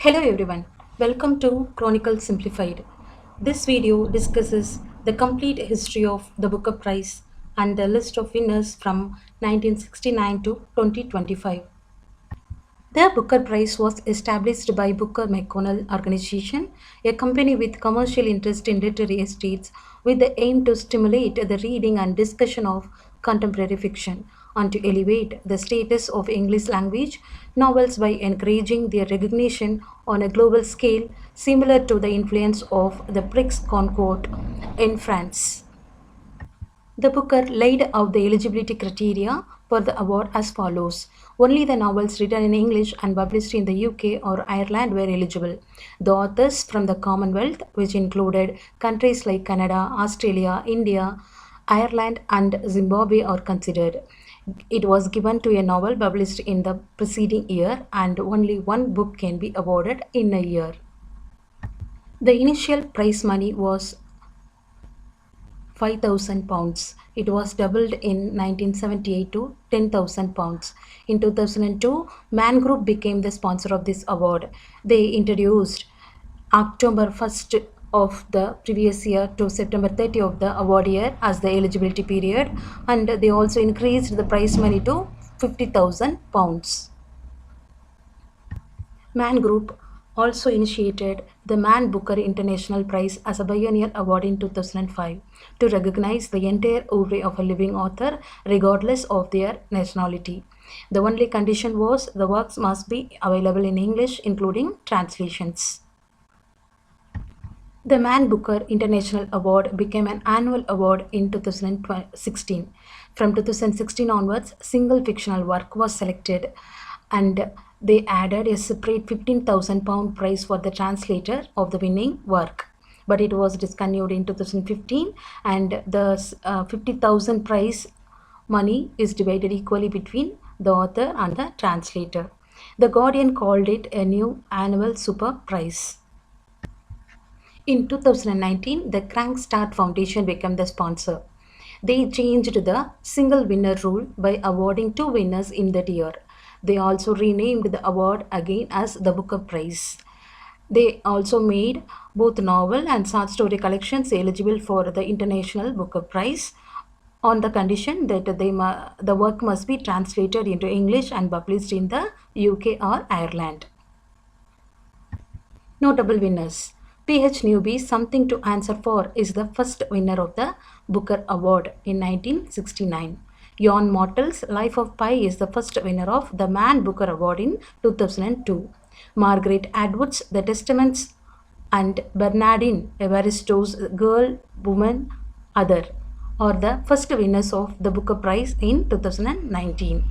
Hello everyone, welcome to Chronicle Simplified. This video discusses the complete history of the Booker Prize and the list of winners from 1969 to 2025. The Booker Prize was established by Booker McConnell Organization, a company with commercial interest in literary estates, with the aim to stimulate the reading and discussion of contemporary fiction and to elevate the status of English language novels by encouraging their recognition on a global scale, similar to the influence of the Prix Goncourt in France. The Booker laid out the eligibility criteria for the award as follows. Only the novels written in English and published in the UK or Ireland were eligible. The authors from the Commonwealth, which included countries like Canada, Australia, India, Ireland, and Zimbabwe, are considered. It was given to a novel published in the preceding year, and only one book can be awarded in a year. The initial prize money was £5,000. It was doubled in 1978 to £10,000. In 2002, Man Group became the sponsor of this award. They introduced October 1st of the previous year to September 30 of the award year as the eligibility period, and they also increased the prize money to £50,000. Man Group also initiated the Man Booker International Prize as a biennial award in 2005 to recognize the entire oeuvre of a living author regardless of their nationality. The only condition was the works must be available in English, including translations. The Man Booker International Award became an annual award in 2016. From 2016 onwards, single fictional work was selected and they added a separate £15,000 prize for the translator of the winning work. But it was discontinued in 2015 and the 50,000 prize money is divided equally between the author and the translator. The Guardian called it a new annual super prize. In 2019, the Crankstart Foundation became the sponsor. They changed the single winner rule by awarding two winners in that year. They also renamed the award again as the Booker Prize. They also made both novel and short story collections eligible for the International Booker Prize on the condition that the work must be translated into English and published in the UK or Ireland. Notable winners. P.H. Newby's Something to Answer For is the first winner of the Booker Award in 1969. Jan Mortel's Life of Pi is the first winner of the Man Booker Award in 2002. Margaret Atwood's The Testaments and Bernardine Evaristo's Girl, Woman, Other are the first winners of the Booker Prize in 2019.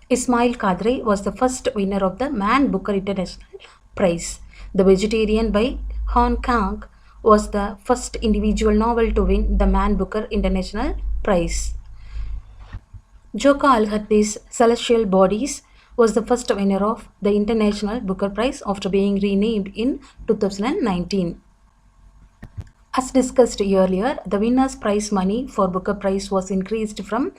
Ismail Kadri was the first winner of the Man Booker International Prize. The Vegetarian by Hong Kong was the first individual novel to win the Man Booker International Prize. Joka Al-Hatti's Celestial Bodies was the first winner of the International Booker Prize after being renamed in 2019. As discussed earlier, the winner's prize money for Booker Prize was increased from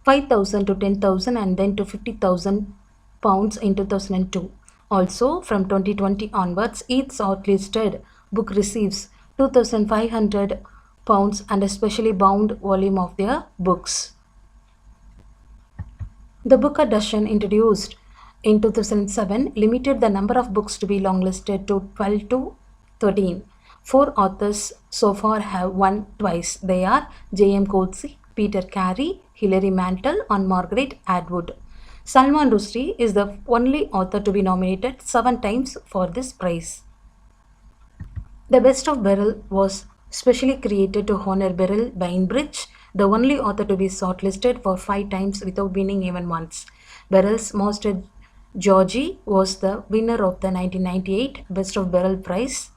5,000 to 10,000 and then to £50,000 in 2002. Also, from 2020 onwards, each shortlisted book receives £2,500 and a specially bound volume of their books. The Booker decision introduced in 2007 limited the number of books to be longlisted to 12 to 13. Four authors so far have won twice. They are J.M. Coetzee, Peter Carey, Hilary Mantel, and Margaret Atwood. Salman Rushdie is the only author to be nominated 7 times for this prize. The Best of Beryl was specially created to honor Beryl Bainbridge, the only author to be shortlisted for 5 times without winning even once. Beryl's Master Georgie was the winner of the 1998 Best of Beryl Prize,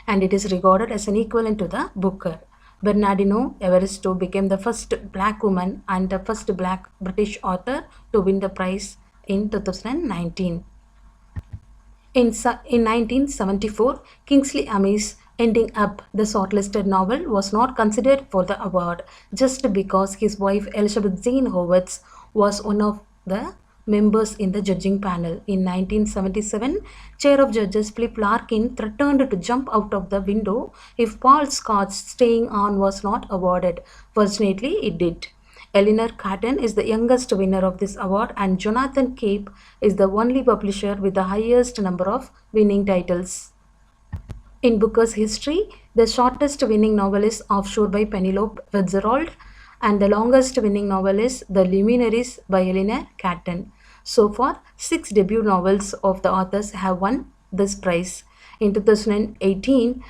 and it is regarded as an equivalent to the Booker. Bernardino Evaristo became the first black woman and the first black British author to win the prize in 2019. In 1974, Kingsley Amis' Ending Up, the shortlisted novel, was not considered for the award just because his wife Elizabeth Jane Howard was one of the members in the judging panel. In 1977, chair of judges Philip Larkin threatened to jump out of the window if Paul Scott's Staying On was not awarded. Fortunately, it did. Eleanor Catton is the youngest winner of this award, and Jonathan Cape is the only publisher with the highest number of winning titles. In Booker's history, the shortest winning novel is Offshore by Penelope Fitzgerald, and the longest winning novel is The Luminaries by Eleanor Catton. So far, 6 debut novels of the authors have won this prize. In 2018,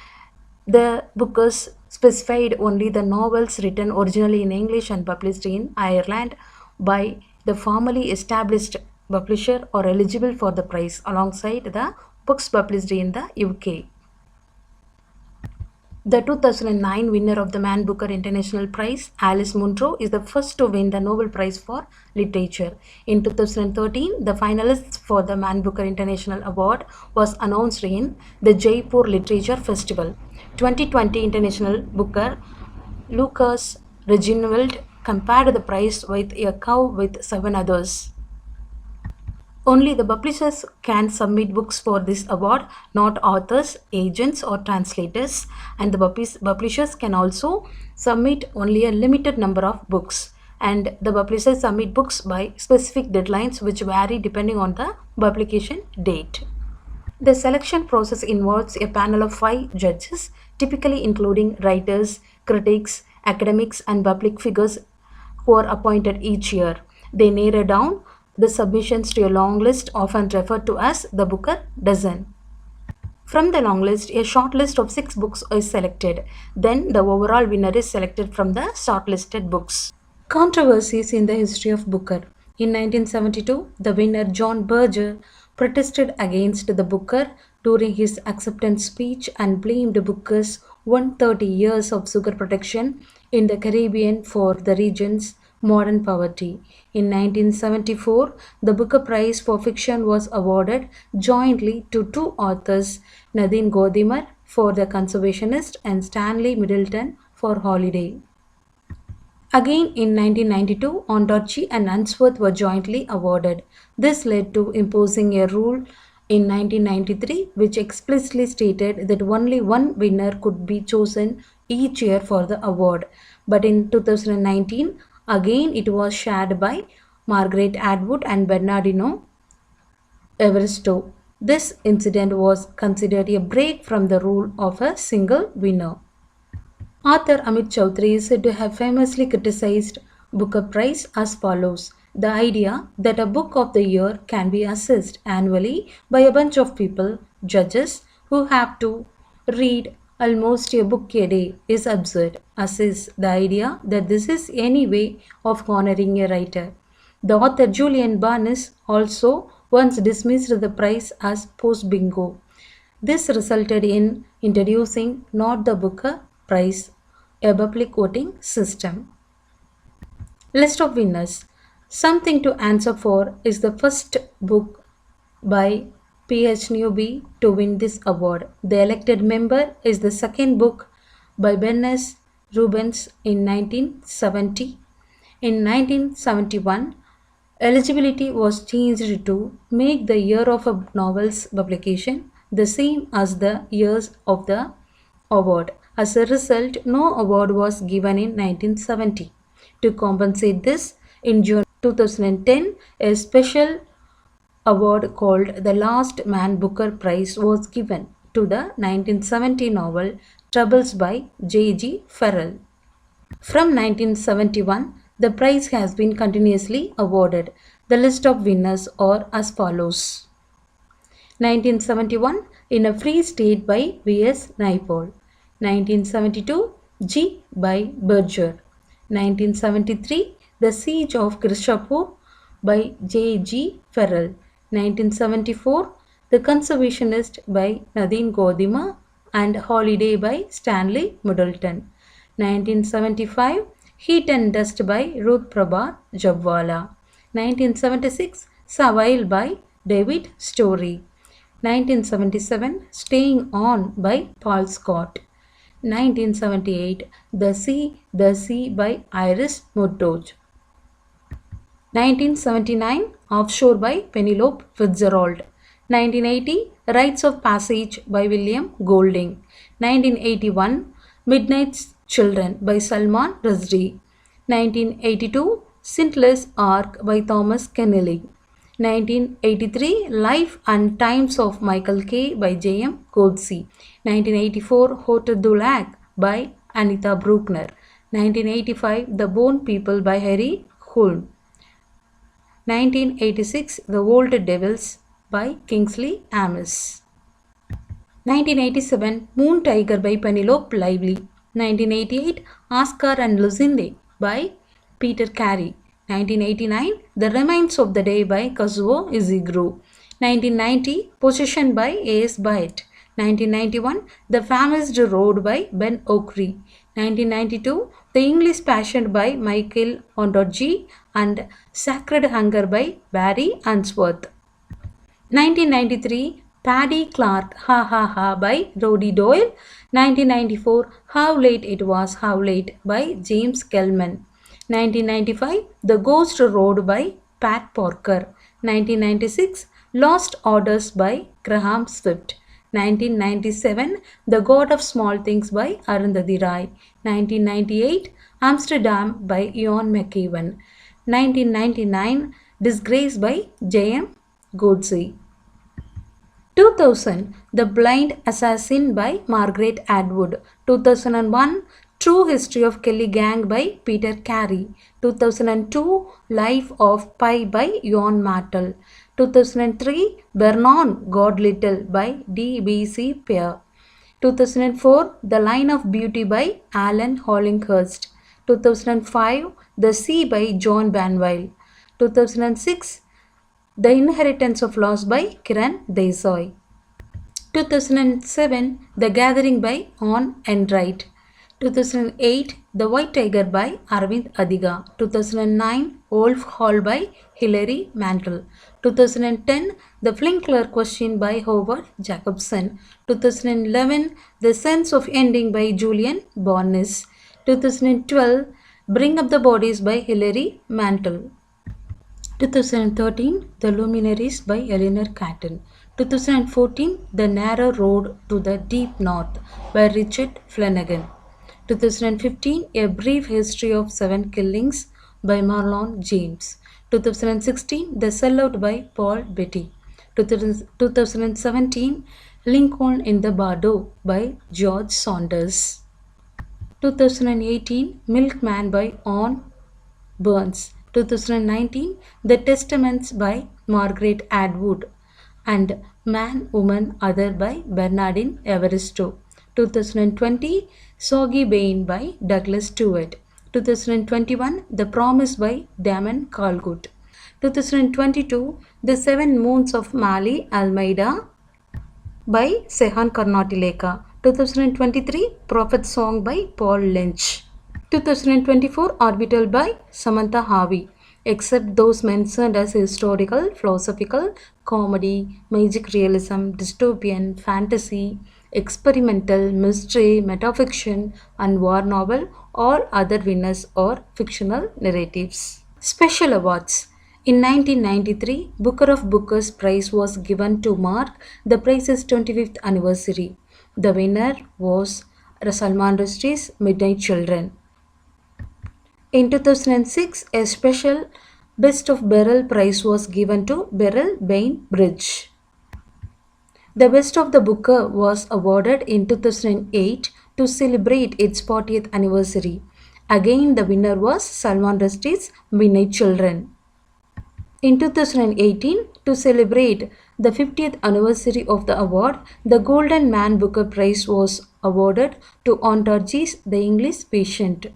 the Bookers specified only the novels written originally in English and published in Ireland by the formally established publisher are eligible for the prize alongside the books published in the UK. The 2009 winner of the Man Booker International Prize, Alice Munro, is the first to win the Nobel Prize for Literature. In 2013, the finalists for the Man Booker International Award was announced in the Jaipur Literature Festival. 2020 International Booker Lucas Reginald compared the prize with a cow with 7 others. Only the publishers can submit books for this award, not authors, agents, or translators, and the publishers can also submit only a limited number of books. And the publishers submit books by specific deadlines which vary depending on the publication date. The selection process involves a panel of 5 judges, typically including writers, critics, academics, and public figures who are appointed each year. They narrow down the submissions to a long list, often referred to as the Booker dozen. From the long list, a short list of 6 books is selected. Then the overall winner is selected from the shortlisted books. Controversies in the history of Booker. In 1972, the winner John Berger protested against the Booker during his acceptance speech and blamed Booker's 130 years of sugar protection in the Caribbean for the region's modern poverty. In 1974, the Booker Prize for Fiction was awarded jointly to 2 authors, Nadine Gordimer for The Conservationist and Stanley Middleton for Holiday. Again in 1992, Ondarchie and Unsworth were jointly awarded. This led to imposing a rule in 1993 which explicitly stated that only one winner could be chosen each year for the award. But in 2019, again it was shared by Margaret Atwood and Bernardino Evaristo. This incident was considered a break from the rule of a single winner. Author Amit Chaudhary is said to have famously criticized Booker Prize as follows. The idea that a book of the year can be assessed annually by a bunch of people, judges, who have to read almost a book a day is absurd, as is the idea that this is any way of honoring a writer. The author Julian Barnes also once dismissed the prize as post-bingo. This resulted in introducing not the Booker Prize, a public voting system. List of winners. Something to Answer For is the first book by P.H. Newby to win this award. The Elected Member is the second book by Bernice Rubens in 1970. In 1971, eligibility was changed to make the year of a novel's publication the same as the years of the award. As a result, no award was given in 1970. To compensate this, in June 2010, a special award called the Last Man Booker Prize was given to the 1970 novel Troubles by J.G. Farrell. From 1971, the prize has been continuously awarded. The list of winners are as follows. 1971, In a Free State by V.S. Naipaul. 1972, G by Berger. 1973, The Siege of Kirshapur by J.G. Farrell. 1974, The Conservationist by Nadine Gordimer and Holiday by Stanley Middleton. 1975, Heat and Dust by Ruth Prabha Jabwala. 1976, Savile by David Story. 1977, Staying On by Paul Scott. 1978, The Sea by Iris Murdoch. 1979 Offshore by Penelope Fitzgerald. 1980 Rites of Passage by William Golding. 1981 Midnight's Children by Salman Rushdie. 1982 Scintillas Arc by Thomas Keneally. 1983 Life and Times of Michael K. by J. M. Coetzee. 1984 Hotel du Lac by Anita Bruckner. 1985 The Bone People by Harry Hulme. 1986 The Old Devils by Kingsley Amis. 1987 Moon Tiger by Penelope Lively. 1988 Oscar and Lucinda by Peter Carey. 1989 The Remains of the Day by Kazuo Ishiguro. 1990 Possession by A.S. Byatt. 1991 The Famished Road by Ben Okri. 1992 The English Passion by Michael Ondaatje and Sacred Hunger by Barry Unsworth. 1993 Paddy Clark Ha Ha Ha by Roddy Doyle. 1994 How Late It Was How Late by James Kelman. 1995 The Ghost Road by Pat Parker. 1996 Lost Orders by Graham Swift. 1997 The God of Small Things by Arundhati Roy. 1998 Amsterdam by Ian McEwan. 1999 Disgrace by J.M. Coetzee. 2000 The Blind Assassin by Margaret Atwood. 2001 True History of Kelly Gang by Peter Carey. 2002 Life of Pi by Jon Martel. 2003 Vernon God Little by D.B.C. Peer. 2004 The Line of Beauty by Alan Hollinghurst. 2005 The Sea by John Banville. 2006 The Inheritance of Loss by Kiran Desai. 2007 The Gathering by On Enright. 2008 The White Tiger by Arvind Adiga. 2009 Wolf Hall by Hilary Mantel. 2010 The Flinkler Question by Howard Jacobson. 2011 The Sense of Ending by Julian Barnes. 2012 Bring Up the Bodies by Hilary Mantel. 2013 The Luminaries by Eleanor Catton. 2014 The Narrow Road to the Deep North by Richard Flanagan. 2015 A Brief History of Seven Killings by Marlon James. 2016 The Sellout by Paul Beatty. 2017 Lincoln in the Bardo by George Saunders. 2018 Milkman by Anne Burns. 2019 The Testaments by Margaret Atwood and Man, Woman, Other by Bernardine Evaristo. 2020 Soggy Bane by Douglas Stewart. 2021 The Promise by Damon Calgut. 2022 The Seven Moons of Mali Almeida by Sehan Karnatileka. 2023 Prophet Song by Paul Lynch. 2024 Orbital by Samantha Harvey, except those mentioned as historical, philosophical, comedy, magic realism, dystopian, fantasy, experimental, mystery, metafiction, and war novel. All other winners are fictional narratives. Special awards. In 1993, Booker of Bookers Prize was given to mark the prize's 25th anniversary. The winner was Salman Rushdi's Midnight Children. In 2006, a special Best of Beryl Prize was given to Beryl Bainbridge. The Best of the Booker was awarded in 2008 to celebrate its 40th anniversary. Again, the winner was Salman Rushdie's Midnight Children. In 2018, to celebrate the 50th anniversary of the award, the Golden Man Booker Prize was awarded to Ondaatje's The English Patient.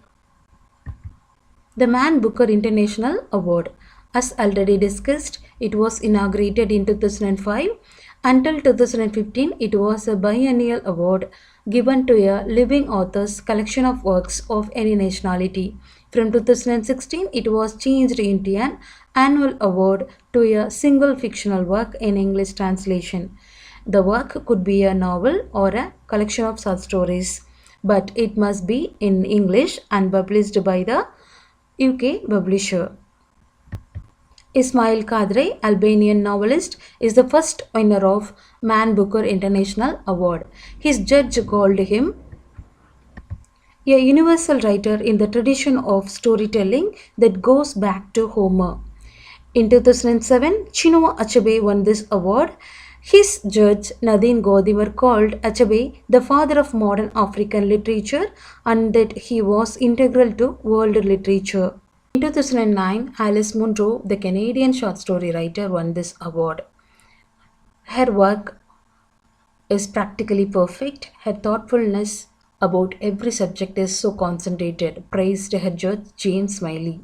The Man Booker International Award. As already discussed, it was inaugurated in 2005. Until 2015, it was a biennial award given to a living author's collection of works of any nationality. From 2016, it was changed into an annual award to a single fictional work in English translation. The work could be a novel or a collection of short stories, but it must be in English and published by the UK publisher. Ismail Kadri, Albanian novelist, is the first winner of Man Booker International Award. His judge called him a universal writer in the tradition of storytelling that goes back to Homer. In 2007, Chinua Achebe won this award. His judge Nadine Godimer called Achebe the father of modern African literature and that he was integral to world literature. In 2009, Alice Munro, the Canadian short story writer, won this award. Her work is practically perfect. Her thoughtfulness about every subject is so concentrated, praised her judge James Smiley.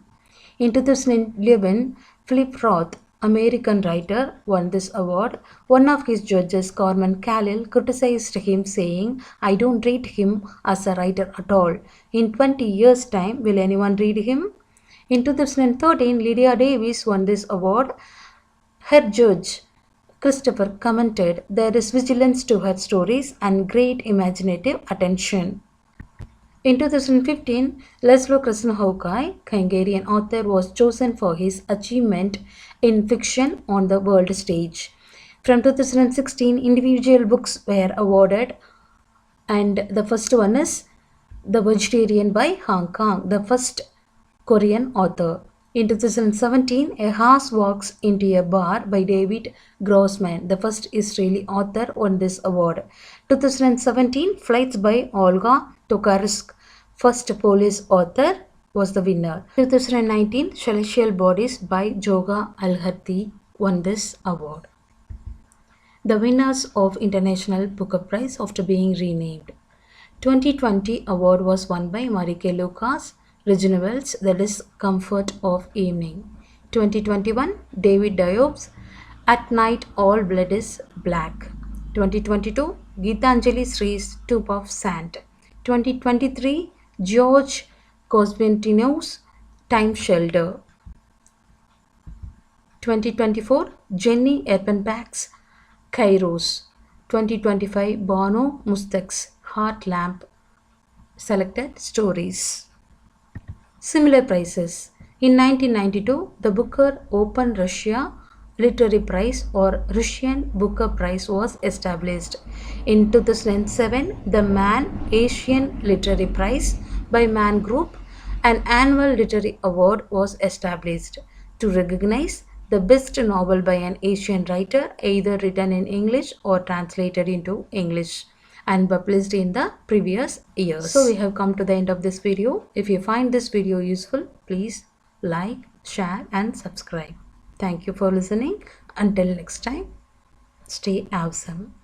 In 2011, Philip Roth, American writer, won this award. One of his judges, Carmen Callil, criticized him, saying, I don't rate him as a writer at all. In 20 years' time, will anyone read him? In 2013, Lydia Davis won this award. Her judge, Christopher, commented, there is vigilance to her stories and great imaginative attention. In 2015, Laszlo Krasznahorkai, Hungarian author, was chosen for his achievement in fiction on the world stage. From 2016, individual books were awarded, and the first one is The Vegetarian by Hong Kong, the first Korean author. In 2017, A Horse Walks into a Bar by David Grossman, the first Israeli author, won this award. 2017, Flights by Olga Tokarczuk, first Polish author, was the winner. 2019, Celestial Bodies by Joga Alhati won this award. The winners of International Booker Prize after being renamed. 2020 award was won by Marike Lucas, Reginald, that is Comfort of Evening. 2021, David Diop's At Night All Blood is Black. 2022, Geetanjali Sri's Tube of Sand. 2023, George Cosentino's Time Shelter. 2024, Jenny Erpenbach's Kairos. 2025, Bono Mustak's Heart Lamp. Selected stories. Similar prizes. In 1992, the Booker Open Russia Literary Prize or Russian Booker Prize was established. In 2007, the Man Asian Literary Prize by Man Group, an annual literary award, was established to recognize the best novel by an Asian writer, either written in English or translated into English and published in the previous years. So we have come to the end of this video. If you find this video useful, please like, share and subscribe. Thank you for listening. Until next time, stay awesome.